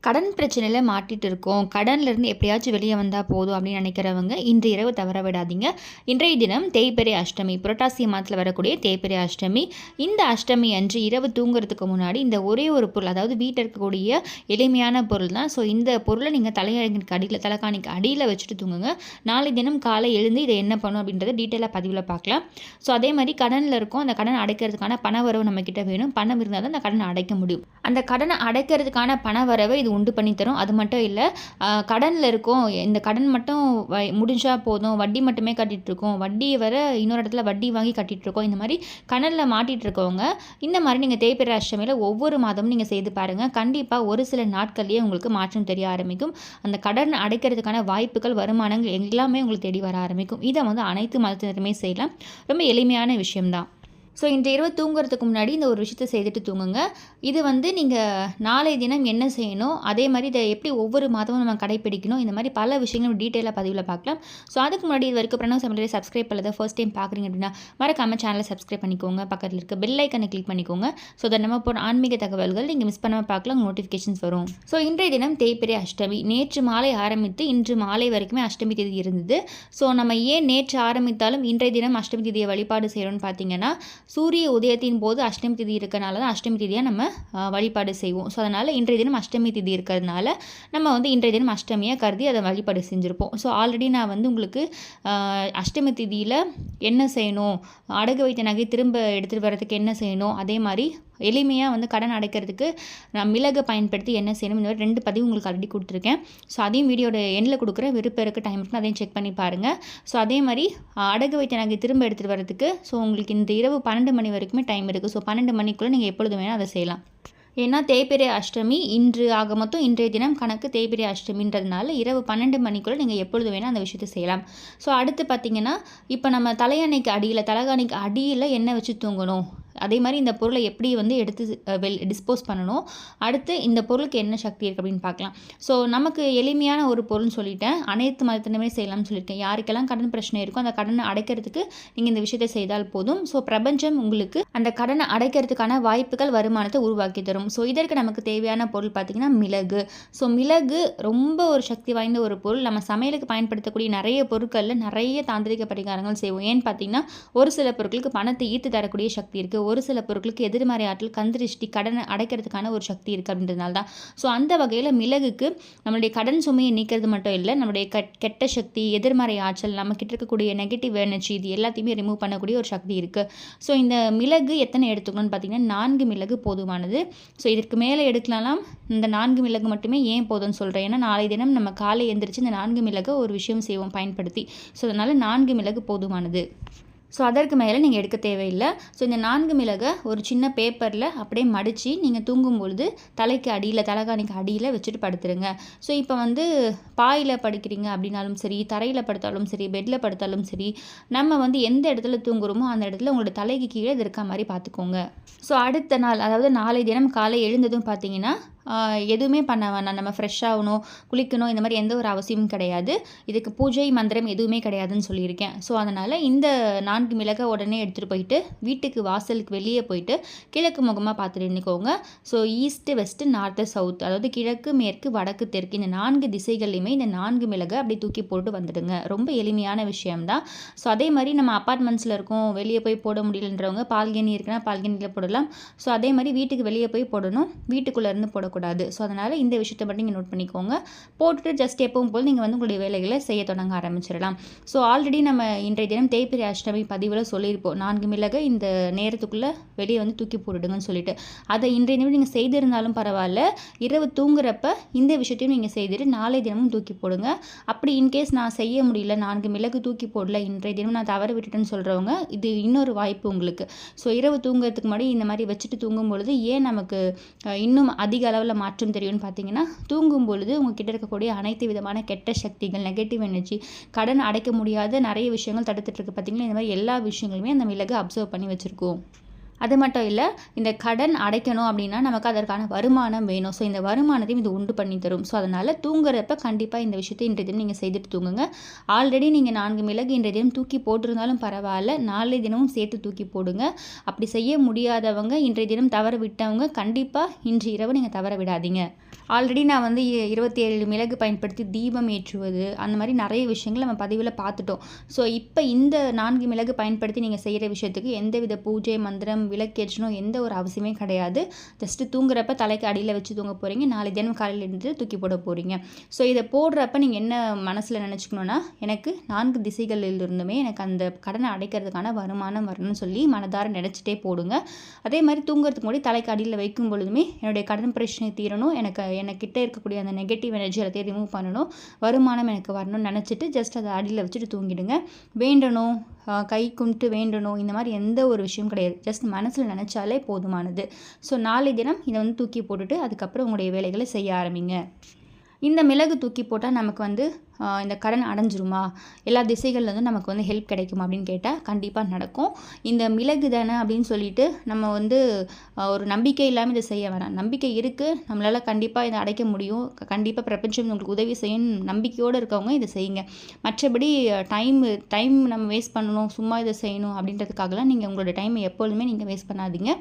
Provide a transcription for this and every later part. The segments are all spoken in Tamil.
கடன் பிரச்சனையில் மாட்டிட்டு இருக்கோம், கடன்லேருந்து எப்படியாச்சும் வெளியே வந்தால் போதும் அப்படின்னு நினைக்கிறவங்க இன்று இரவு தவற விடாதீங்க. இன்றைய தினம் தேய்பிறை அஷ்டமி, புரட்டாசி மாதத்தில் வரக்கூடிய தேய்பிறை அஷ்டமி. இந்த அஷ்டமி அன்று இரவு தூங்குறதுக்கு முன்னாடி இந்த ஒரே ஒரு பொருள், அதாவது வீட்டில் இருக்கக்கூடிய எளிமையான பொருள் தான். ஸோ இந்த பொருளை நீங்கள் தலையணைக்கு அடியில், தலைக்காணிக்கு அடியில் வச்சுட்டு தூங்குங்க. நாளை தினம் காலை எழுந்து இதை என்ன பண்ணும் அப்படின்றத டீட்டெயிலாக பதிவில் பார்க்கலாம். ஸோ அதே மாதிரி கடனில் இருக்கும், அந்த கடன் அடைக்கிறதுக்கான பண வரவு நம்மக்கிட்ட வேணும். பணம் இருந்தால் தான் அந்த கடனை அடைக்க முடியும். அந்த கடனை அடைக்கிறதுக்கான பண வரவை இது உண்டு பண்ணி தரும். அது மட்டும் இல்லை, கடனில் இருக்கும், இந்த கடன் மட்டும் முடிஞ்சால் போதும், வட்டி மட்டுமே கட்டிகிட்ருக்கோம், வட்டியை வர இன்னொரு இடத்துல வட்டி வாங்கி கட்டிகிட்ருக்கோம், இந்த மாதிரி கடனில் மாட்டிகிட்டு இருக்கவங்க இந்த மாதிரி நீங்கள் தேய்பிறை அஷ்டமியில் ஒவ்வொரு மாதமும் நீங்கள் செய்து பாருங்கள். கண்டிப்பாக ஒரு சில நாட்கள்லேயே உங்களுக்கு மாற்றம் தெரிய ஆரம்பிக்கும். அந்த கடன் அடைக்கிறதுக்கான வாய்ப்புகள், வருமானங்கள் எல்லாமே உங்களுக்கு தேடி வர ஆரம்பிக்கும். இதை அனைத்து மதத்தினருமே செய்யலாம். ரொம்ப எளிமையான விஷயம்தான். ஸோ இன்று இரவு தூங்குறதுக்கு முன்னாடி இந்த ஒரு விஷயத்தை செய்துட்டு தூங்குங்க. இது நீங்கள் நாளை தினம் என்ன செய்யணும், அதே மாதிரி இதை எப்படி ஒவ்வொரு மாதமும் நம்ம கடைப்பிடிக்கணும், இந்த மாதிரி பல விஷயங்களும் டீட்டெயிலாக பதிவில் பார்க்கலாம். ஸோ அதுக்கு முன்னாடி இது வரைக்கும் பிரணவ் சமையலை சப்ஸ்கிரைப் பண்ணதை ஃபர்ஸ்ட் டைம் பார்க்குறீங்க அப்படின்னா மறக்காம சேனலை சப்ஸ்கிரைப் பண்ணிக்கோங்க. பக்கத்தில் இருக்க பெல் ஐக்கனை கிளிக் பண்ணிக்கோங்க. ஸோ அதை நம்ம போகிற ஆன்மீக தகவல்கள் நீங்கள் மிஸ் பண்ணாமல் பார்க்கலாம், நோட்டிஃபிகேஷன்ஸ் வரும். ஸோ இன்றைய தினம் தேய்பிறை அஷ்டமி. நேற்று மாலை ஆரம்பித்து இன்று மாலை வரைக்குமே அஷ்டமி தேதி இருந்தது. ஸோ நம்ம ஏன் நேற்று ஆரம்பித்தாலும் இன்றைய தினம் அஷ்டமி தேதியை வழிபாடு செய்கிறோன்னு பார்த்தீங்கன்னா, சூரிய உதயத்தின் போது அஷ்டமி திதி இருக்கிறனால தான் அஷ்டமி திதியாக நம்ம வழிபாடு செய்வோம். ஸோ அதனால் இன்றைய தினம் அஷ்டமி திதி இருக்கிறதுனால நம்ம இன்றைய தினம் அஷ்டமியாக கருதி அதை வழிபாடு செஞ்சுருப்போம். ஸோ ஆல்ரெடி நான் உங்களுக்கு அஷ்டமி திதியில் என்ன செய்யணும், அடகு வைத்த நகை திரும்ப எடுத்துகிட்டு வரதுக்கு என்ன செய்யணும், அதே மாதிரி எளிமையாக கடன் அடைக்கிறதுக்கு நான் மிளகை பயன்படுத்தி என்ன செய்யணும், இந்த மாதிரி 2 பதிவு உங்களுக்கு ஆல்ரெடி கொடுத்துருக்கேன். ஸோ அதையும் வீடியோட எண்ணில் கொடுக்குறேன், விருப்பம் இருக்குது, டைம் இருக்குன்னு அதையும் செக் பண்ணி பாருங்கள். ஸோ அதே மாதிரி அடகு வைத்த நகை திரும்ப எடுத்துகிட்டு வரதுக்கு ஸோ உங்களுக்கு இந்த இரவு 12 மணி வரைக்குமே டைம் இருக்குது. ஸோ 12 மணிக்குள்ளே நீங்கள் எப்பொழுது வேணால் அதை செய்யலாம். ஏன்னா தேய்பிறை அஷ்டமி இன்று ஆக மொத்தம் இன்றைய தினம் கணக்கு தேய்பிறை அஷ்டமின்றதுனால இரவு 12 மணிக்குள்ளே நீங்கள் எப்பொழுது வேணால் அந்த விஷயத்தை செய்யலாம். ஸோ அடுத்து பார்த்திங்கன்னா, இப்போ நம்ம தலையணைக்கு அடியில், தலைகாணிக்கு அடியில் எண்ணெய் வச்சு தூங்கணும். அதே மாதிரி இந்த பொருளை எப்படி எடுத்து டிஸ்போஸ் பண்ணணும், அடுத்து இந்த பொருளுக்கு என்ன சக்தி இருக்குது அப்படின்னு பார்க்கலாம். ஸோ நமக்கு எளிமையான ஒரு பொருள்னு சொல்லிட்டேன், அனைத்து மதத்தினமே செய்யலாம்னு சொல்லியிருக்கேன். யாருக்கெல்லாம் கடன் பிரச்சனை இருக்கும் அந்த கடனை அடைக்கிறதுக்கு நீங்கள் இந்த விஷயத்தை செய்தால் போதும். ஸோ பிரபஞ்சம் உங்களுக்கு அந்த கடனை அடைக்கிறதுக்கான வாய்ப்புகள், வருமானத்தை உருவாக்கி தரும். ஸோ இதற்கு நமக்கு தேவையான பொருள் பார்த்திங்கன்னா மிளகு. ஸோ மிளகு ரொம்ப ஒரு சக்தி வாய்ந்த ஒரு பொருள். நம்ம சமையலுக்கு பயன்படுத்தக்கூடிய நிறைய பொருட்களில் நிறைய தாந்திரிக பரிகாரங்கள் செய்வோம். ஏன்னு பார்த்தீங்கன்னா, ஒரு சில பொருட்களுக்கு பணத்தை ஈர்த்து தரக்கூடிய சக்தி இருக்குது, ஒரு சில பொருட்களுக்கு எதிர்மறை ஆற்றல், கந்திருஷ்டி, கடனை அடைக்கிறதுக்கான ஒரு சக்தி இருக்குது அப்படின்றதுனால தான். ஸோ அந்த வகையில் மிளகுக்கு நம்மளுடைய கடன் சுமையை நீக்கிறது மட்டும் இல்லை, நம்மளுடைய கெட்ட சக்தி, எதிர்மறை ஆற்றல், நம்மக்கிட்ட இருக்கக்கூடிய நெகட்டிவ் எனர்ஜி, இது எல்லாத்தையுமே ரிமூவ் பண்ணக்கூடிய ஒரு சக்தி இருக்குது. ஸோ இந்த மிளகு எத்தனை எடுத்துக்கணும்னு பார்த்தீங்கன்னா 4 மிளகு போதுமானது. ஸோ இதற்கு மேலே எடுக்கலாம். இந்த 4 மிளகு மட்டுமே ஏன் போதும்னு சொல்கிறேன், ஏன்னா நாளை தினம் நம்ம காலை எந்திரிச்சு இந்த 4 மிளகு ஒரு விஷயம் செய்வோம் பயன்படுத்தி. ஸோ அதனால் 4 மிளகு போதுமானது. ஸோ அதற்கு மேலே நீங்கள் எடுக்க தேவையில்லை. ஸோ இந்த 4 மிளகை ஒரு சின்ன பேப்பரில் அப்படியே மடித்து நீங்கள் தூங்கும்பொழுது தலைக்கு அடியில், தலைகாணிக்கு அடியில் வச்சுட்டு படுத்துருங்க. ஸோ இப்போ பாயில் படுக்கிறீங்க அப்படின்னாலும் சரி, தரையில் படுத்தாலும் சரி, பெட்டில் படுத்தாலும் சரி, நம்ம எந்த இடத்துல தூங்குறோமோ அந்த இடத்துல உங்களோட தலைக்கு கீழே இது இருக்க மாதிரி பார்த்துக்கோங்க. ஸோ அடுத்த நாள், அதாவது நாளை தினம் காலை எழுந்ததும் பார்த்தீங்கன்னா எதுவுமே பண்ண வேணாம், நம்ம ஃப்ரெஷ் ஆகணும், குளிக்கணும், இந்த மாதிரி எந்த ஒரு அவசியமும் கிடையாது. இதுக்கு பூஜை மந்திரம் எதுவுமே கிடையாதுன்னு சொல்லியிருக்கேன். ஸோ அதனால் இந்த 4 மிளகை உடனே எடுத்துகிட்டு போயிட்டு வீட்டுக்கு வாசலுக்கு வெளியே போயிட்டு கிழக்கு முகமாக பார்த்துட்டு நின்றுக்கோங்க. So east, west, north, south, அதாவது கிழக்கு, மேற்கு, வடக்கு, தெற்கு, இந்த 4 திசைகள்லையுமே இந்த 4 மிளகை அப்படி தூக்கி போட்டு வந்துடுங்க. ரொம்ப எளிமையான விஷயம்தான். ஸோ அதே மாதிரி நம்ம அப்பார்ட்மெண்ட்ஸில் இருக்கோம், வெளியே போய் போட முடியலன்றவங்க பால்கனி இருக்குன்னா பால்கனியில் போடலாம். ஸோ அதே மாதிரி வீட்டுக்கு வெளியே போய் போடணும், வீட்டுக்குள்ளேருந்து போடக்கூடாது. ஸோ அதனால் இந்த விஷயத்தை மட்டும் நீங்கள் நோட் பண்ணிக்கோங்க. போட்டுட்டு ஜஸ்ட் எப்பவும் போல் நீங்கள் உங்களுடைய வேலைகளை செய்ய தொடங்க ஆரம்பிச்சிடலாம். ஸோ ஆல்ரெடி நம்ம இன்றைய தினம் தேய்பிறை அஷ்டமி பதிவில் சொல்லியிருப்போம், 4 மிளகை இந்த நேரத்துக்குள்ளே வெளியே தூக்கி போட்டுடுங்கன்னு சொல்லிட்டு. அதை இன்றைய தினம் நீங்கள் செய்திருந்தாலும் பரவாயில்ல, இரவு தூங்குறப்ப இந்த விஷயத்தையும் நீங்கள் செய்துட்டு நாளை தினமும் தூக்கி போடுங்க. அப்படி இன்கேஸ் நான் செய்ய முடியல, 4 மிளகு தூக்கி போடல, இன்றைய தினம் நான் தவற விட்டுட்டேன்னு சொல்கிறவங்க இது இன்னொரு வாய்ப்பு உங்களுக்கு. ஸோ இரவு தூங்குறதுக்கு முன்னாடி இந்த மாதிரி வச்சுட்டு தூங்கும் பொழுது ஏன் நமக்கு இன்னும் அதிக அளவில் மாற்றம் தெரியும்னு பார்த்தீங்கன்னா, தூங்கும் பொழுது உங்ககிட்ட இருக்கக்கூடிய அனைத்து விதமான கெட்ட சக்திகள், நெகட்டிவ் எனர்ஜி, கடன் அடைக்க முடியாத நிறைய விஷயங்கள் தடுத்துட்டு இருக்கு பார்த்தீங்கன்னா, இந்த மாதிரி எல்லா விஷயங்களுமே அந்த மிளகு அப்சர்வ் பண்ணி வச்சுருக்கோம். அது மட்டும் இல்லை, இந்த கடன் அடைக்கணும் அப்படின்னா நமக்கு அதற்கான வருமானம் வேணும். ஸோ இந்த வருமானத்தையும் இது உண்டு பண்ணி தரும். ஸோ அதனால் தூங்குறப்ப கண்டிப்பாக இந்த விஷயத்தை இன்றைய தினம் நீங்கள் செய்துட்டு தூங்குங்க. ஆல்ரெடி நீங்கள் 4 மிளகு இன்றைய தினம் தூக்கி போட்டிருந்தாலும் பரவாயில்ல, நாளை தினமும் சேர்த்து தூக்கி போடுங்க. அப்படி செய்ய முடியாதவங்க, இன்றைய தினம் தவற விட்டவங்க கண்டிப்பாக இன்று இரவு நீங்கள் தவற விடாதீங்க. ஆல்ரெடி நான் வந்து 27 மிளகு பயன்படுத்தி தீபம் ஏற்றுவது அந்த மாதிரி நிறைய விஷயங்கள் நம்ம பதிவில் பார்த்துட்டோம். ஸோ இப்போ இந்த 4 மிளகு பயன்படுத்தி நீங்கள் செய்கிற விஷயத்துக்கு எந்தவித பூஜை மந்திரம் விளக்கேற்றணும் எந்த ஒரு அவசியமே கிடையாது. ஜஸ்ட்டு தூங்குறப்ப தலைக்கு அடியில் வச்சு தூங்க போகிறீங்க. நாளை தினம் காலையில் இருந்து தூக்கி போட போகிறீங்க. ஸோ இதை போடுறப்ப நீங்கள் என்ன மனசில் நினச்சிக்கணுன்னா, எனக்கு 4 திசைகளில் இருந்துமே எனக்கு அந்த கடனை அடைக்கிறதுக்கான வருமானம் வரணும்னு சொல்லி மனதார நினச்சிட்டே போடுங்க. அதே மாதிரி தூங்குறதுக்கு முன்னாடி தலைக்கு அடியில் வைக்கும் பொழுதுமே என்னுடைய கடன் பிரச்சனை தீரணும், எனக்கிட்ட இருக்கக்கூடிய அந்த நெகட்டிவ் எனர்ஜி எல்லாத்தையும் ரிமூவ் பண்ணணும், வருமானம் எனக்கு வரணும்னு நினச்சிட்டு ஜஸ்ட் அதை அடியில் வச்சுட்டு தூங்கிடுங்க. வேண்டணும், கை கும்பிட்டு வேண்டணும், இந்த மாதிரி எந்த ஒரு விஷயம் கிடையாது. ஜஸ்ட் மனசில் நினச்சாலே போதுமானது. ஸோ நாளை தினம் இதை வந்து தூக்கி போட்டுட்டு அதுக்கப்புறம் உங்களுடைய வேலைகளை செய்ய ஆரம்பிங்க. இந்த மிளகு தூக்கி போட்டால் நமக்கு வந்து இந்த கடன் அடைஞ்சிருமா, எல்லா திசைகள்லேருந்து நமக்கு வந்து ஹெல்ப் கிடைக்குமா அப்படின்னு கேட்டால் கண்டிப்பாக நடக்கும். இந்த மிளகு தானே அப்படின்னு சொல்லிட்டு நம்ம வந்து ஒரு நம்பிக்கை இல்லாமல் இதை செய்ய வேணாம். நம்பிக்கை இருக்குது, நம்மளால் கண்டிப்பாக இதை அடைக்க முடியும், கண்டிப்பாக பிரபஞ்சம் உங்களுக்கு உதவி செய்யும் நம்பிக்கையோடு இருக்கவங்க இதை செய்யுங்க. மற்றபடி டைம் நம்ம வேஸ்ட் பண்ணணும், சும்மா இதை செய்யணும் அப்படின்றதுக்காகலாம் நீங்கள் உங்களோட டைமை எப்பொழுதுமே நீங்கள் வேஸ்ட் பண்ணாதீங்க.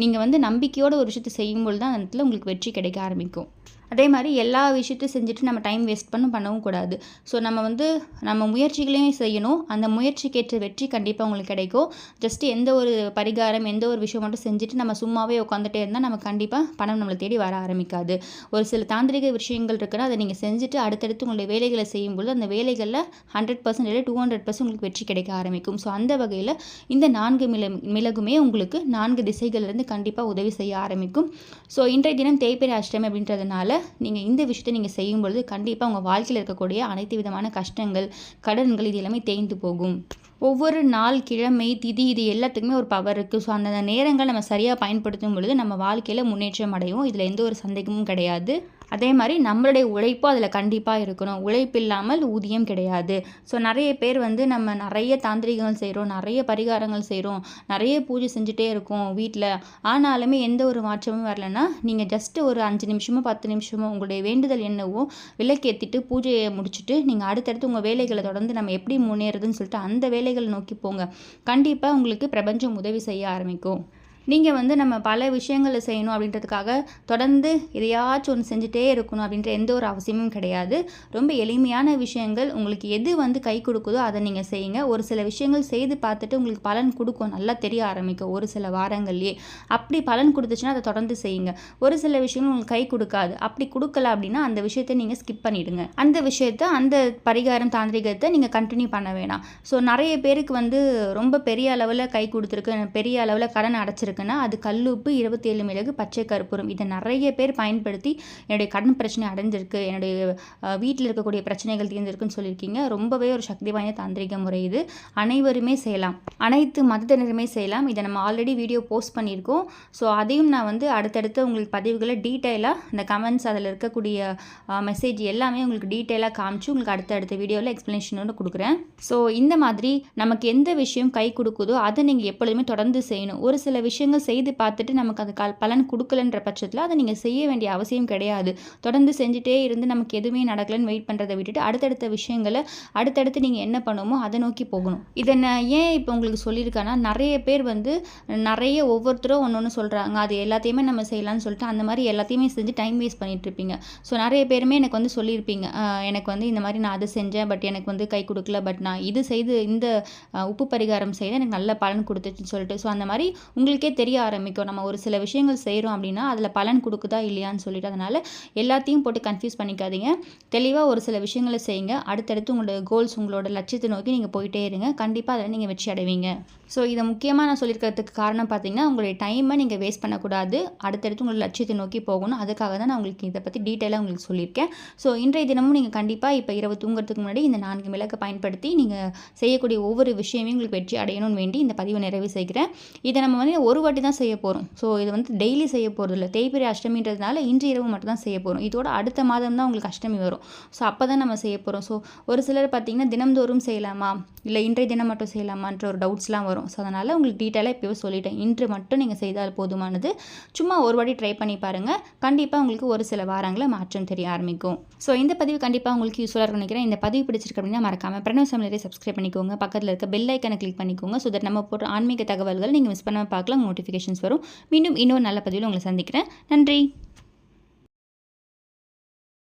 நீங்கள் வந்து நம்பிக்கையோடு ஒரு விஷயத்தை செய்யும்போது தான் அந்த இடத்துல உங்களுக்கு வெற்றி கிடைக்க ஆரம்பிக்கும். அதே மாதிரி எல்லா விஷயத்தையும் செஞ்சுட்டு நம்ம டைம் வேஸ்ட் பண்ணவும் கூடாது. ஸோ நம்ம முயற்சிகளையும் செய்யணும். அந்த முயற்சிக்கேற்ற வெற்றி கண்டிப்பாக உங்களுக்கு கிடைக்கும். ஜஸ்ட்டு எந்த ஒரு பரிகாரம் எந்த ஒரு விஷயம் மட்டும் செஞ்சுட்டு நம்ம சும்மாவே உட்காந்துட்டே இருந்தால் நம்ம கண்டிப்பாக பணம் நம்மளை தேடி வர ஆரம்பிக்காது. ஒரு சில தாந்திரிக விஷயங்கள் இருக்குன்னா அதை நீங்கள் செஞ்சுட்டு அடுத்தடுத்து உங்களுடைய வேலைகளை செய்யும்போது அந்த வேலைகளில் 100% இல்லை 200% உங்களுக்கு வெற்றி கிடைக்க ஆரம்பிக்கும். ஸோ அந்த வகையில் இந்த 4 மிளகுமே உங்களுக்கு 4 திசைகள்லேருந்து கண்டிப்பாக உதவி செய்ய ஆரம்பிக்கும். ஸோ இன்றைய தினம் தேய்பிறை அஷ்டமி அப்படின்றதுனால நீங்கள் இந்த விஷயத்தை நீங்கள் செய்யும் பொழுது கண்டிப்பாக உங்கள் வாழ்க்கையில் இருக்கக்கூடிய அனைத்து விதமான கஷ்டங்கள் கடன்கள் இது எல்லாமே தேய்ந்து போகும். ஒவ்வொரு நாள் கிழமை திதி இது எல்லாத்துக்குமே ஒரு பவர் இருக்குது. ஸோ அந்த நேரங்கள் நம்ம சரியாக பயன்படுத்தும் பொழுது நம்ம வாழ்க்கையில் முன்னேற்றம் அடையும். இதில் எந்த ஒரு சந்தேகமும் கிடையாது. அதே மாதிரி நம்மளுடைய உழைப்பும் அதில் கண்டிப்பாக இருக்கணும். உழைப்பு இல்லாமல் ஊதியம் கிடையாது. ஸோ நிறைய பேர் வந்து நம்ம நிறைய தாந்திரிகங்கள் செய்கிறோம், நிறைய பரிகாரங்கள் செய்கிறோம், நிறைய பூஜை செஞ்சுட்டே இருக்கோம் வீட்டில், ஆனாலுமே எந்த ஒரு மாற்றமும் வரலைன்னா நீங்கள் ஜஸ்ட்டு ஒரு 5 நிமிஷமோ 10 நிமிஷமோ உங்களுடைய வேண்டுதல் என்னவோ விளக்கேற்றிட்டு பூஜையை முடிச்சுட்டு நீங்கள் அடுத்தடுத்து உங்கள் வேலைகளை தொடர்ந்து நம்ம எப்படி முன்னேறதுன்னு சொல்லிட்டு அந்த வேலைகளை நோக்கி போங்க. கண்டிப்பாக உங்களுக்கு பிரபஞ்சம் உதவி செய்ய ஆரம்பிக்கும். நீங்கள் வந்து நம்ம பல விஷயங்களை செய்யணும் அப்படின்றதுக்காக தொடர்ந்து எதையாச்சும் ஒன்று செஞ்சுட்டே இருக்கணும் அப்படின்ற எந்த ஒரு அவசியமும் கிடையாது. ரொம்ப எளிமையான விஷயங்கள் உங்களுக்கு எது வந்து கை கொடுக்குதோ அதை நீங்கள் செய்யுங்க. ஒரு சில விஷயங்கள் செய்து பார்த்துட்டு உங்களுக்கு பலன் கொடுக்கும், நல்லா தெரிய ஆரம்பிக்கும் ஒரு சில வாரங்கள்லேயே. அப்படி பலன் கொடுத்துச்சுன்னா அதை தொடர்ந்து செய்யுங்க. ஒரு சில விஷயங்கள் உங்களுக்கு கை கொடுக்காது, அப்படி கொடுக்கல அப்படின்னா அந்த விஷயத்தை நீங்கள் ஸ்கிப் பண்ணிவிடுங்க. அந்த விஷயத்தை அந்த பரிகாரம் தாந்திரிகத்தை நீங்கள் கண்டினியூ பண்ண வேணாம். ஸோ நிறைய பேருக்கு வந்து ரொம்ப பெரிய அளவில் கை கொடுத்துருக்கு, பெரிய அளவில் கடன் அடைச்சிருக்கு இருக்குன்னா அது கல்லுப்பு 27 மிளகு பச்சை கற்பூரம் இதை நிறைய பேர் பயன்படுத்தி என்னுடைய கடன் பிரச்சனை அடைஞ்சிருக்கு, என்னுடைய வீட்டில் இருக்கக்கூடிய பிரச்சனைகள் தீர்ந்திருக்குன்னு சொல்லியிருக்கீங்க. ரொம்பவே ஒரு சக்தி வாய்ந்த தாந்திரிக முறை இது. அனைவருமே செய்யலாம், அனைத்து மதத்தினருமே செய்யலாம். இதை நம்ம ஆல்ரெடி வீடியோ போஸ்ட் பண்ணியிருக்கோம். ஸோ அதையும் நான் வந்து அடுத்தடுத்து உங்களுக்கு பதிவுகளை டீட்டெயிலாக இந்த கமெண்ட்ஸ் அதில் இருக்கக்கூடிய மெசேஜ் எல்லாமே உங்களுக்கு டீட்டெயிலாக காமிச்சு உங்களுக்கு அடுத்தடுத்த வீடியோவில் எக்ஸ்ப்ளனேஷனோடு கொடுக்குறேன். ஸோ இந்த மாதிரி நமக்கு எந்த விஷயம் கை கொடுக்குதோ அதை நீங்கள் எப்பொழுதுமே தொடர்ந்து செய்யணும். ஒரு சில விஷயங்கள் செய்து பார்த்துட்டு நமக்கு அது பலன் கொடுக்கலன்ற பட்சத்தில் அதை நீங்கள் செய்ய வேண்டிய அவசியம் கிடையாது. தொடர்ந்து செஞ்சுட்டே இருந்து நமக்கு எதுவுமே நடக்கலன்னு வெயிட் பண்ணுறதை விட்டுட்டு அடுத்தடுத்த விஷயங்களை அடுத்தடுத்து நீங்கள் என்ன பண்ணுமோ அதை நோக்கி போகணும். இதை நான் ஏன் இப்போ உங்களுக்கு சொல்லியிருக்கேன்னா, நிறைய பேர் வந்து நிறைய ஒவ்வொருத்தரும் ஒன்று சொல்கிறாங்க, அது எல்லாத்தையுமே நம்ம செய்யலாம்னு சொல்லிட்டு அந்த மாதிரி எல்லாத்தையுமே செஞ்சு டைம் வேஸ்ட் பண்ணிட்டு இருப்பீங்க. ஸோ நிறைய பேருமே எனக்கு வந்து சொல்லியிருப்பீங்க, எனக்கு வந்து இந்த மாதிரி நான் அதை செஞ்சேன் பட் எனக்கு வந்து கை கொடுக்கல, பட் நான் இது செய்து இந்த உப்பு பரிகாரம் செய்து எனக்கு நல்ல பலன் கொடுத்துச்சுன்னு சொல்லிட்டு. ஸோ அந்த மாதிரி உங்களுக்கே தெரிய ஆரம்பிக்கும் நம்ம ஒரு சில விஷயங்கள் செய்கிறோம் அப்படின்னா அதில் பலன் கொடுக்குதா இல்லையான்னு சொல்லிட்டு. அதனால் எல்லாத்தையும் போட்டு கன்ஃபியூஸ் பண்ணிக்காதீங்க. தெளிவாக ஒரு சில விஷயங்களை செய்யுங்க. அடுத்தடுத்து உங்களோட கோல்ஸ் உங்களோட லட்சியத்தை நோக்கி நீங்கள் போயிட்டே இருங்க. கண்டிப்பாக அதில் நீங்கள் வெற்றி அடைவீங்க. ஸோ இதை முக்கியமாக நான் சொல்லியிருக்கிறதுக்கு காரணம் பார்த்தீங்கன்னா, உங்களுடைய டைமை நீங்கள் வேஸ்ட் பண்ணக்கூடாது, அடுத்தடுத்து உங்களோட லட்சியத்தை நோக்கி போகணும். அதுக்காக தான் நான் உங்களுக்கு இதை பற்றி டீட்டெயிலாக உங்களுக்கு சொல்லியிருக்கேன். ஸோ இன்றைய தினமும் நீங்கள் கண்டிப்பாக இப்போ இரவு தூங்குறதுக்கு முன்னாடி இந்த 4 மிளகை பயன்படுத்தி நீங்கள் செய்யக்கூடிய ஒவ்வொரு விஷயமே உங்களுக்கு வெற்றி அடையணும்னு வேண்டி இந்த பதிவை நிறைவு செய்கிறேன். இதை நம்ம வந்து ஒரு வாட்டி தான் செய்ய போகிறோம். ஸோ இது வந்து டெய்லி செய்ய போகிறது இல்லை. தேய்பிறை அஷ்டமின்றதுனால இன்று இரவு மட்டும் தான் செய்ய போகிறோம். இதோட அடுத்த மாதம் தான் உங்களுக்கு அஷ்டமி வரும். ஸோ அப்போ தான் நம்ம செய்ய போகிறோம். ஸோ ஒரு சிலர் பார்த்தீங்கன்னா தினம்தோறும் செய்யலாமா இல்லை இன்றைய தினம் மட்டும் செய்யலாமான்ற ஒரு டவுட்ஸ்லாம் வரும். ஸோ அதனால் உங்களுக்கு டீட்டெயிலாக இப்போவே சொல்லிட்டேன். இன்று மட்டும் நீங்கள் செய்தால் போதுமானது. சும்மா ஒரு வாட்டி ட்ரை பண்ணி பாருங்கள். கண்டிப்பாக உங்களுக்கு ஒரு சில வாரங்களில் மாற்றம் தெரிய ஆரம்பிக்கும். ஸோ இந்த பதிவு கண்டிப்பாக உங்களுக்கு யூஸ்ஃபுல்லாக இருக்கும்னு நினைக்கிறேன். இந்த பதிவு பிடிச்சிருக்கு அப்படின்னா மறக்காமல் பிரணவ் சமையலை சப்ஸ்கிரைப் பண்ணிக்கோங்க. பக்கத்தில் இருக்க பெல் ஐக்கனை கிளிக் பண்ணிக்கோங்க. ஸோ தட் நம்ம போட்டு ஆன்மீக தகவல்கள் நீங்கள் மிஸ் பண்ணாமல் பார்க்கலாம், நோட்டிஃபிகேஷன்ஸ் வரும். மீண்டும் இன்னொரு நல்ல பதிவில் உங்களை சந்திக்கிறேன். நன்றி.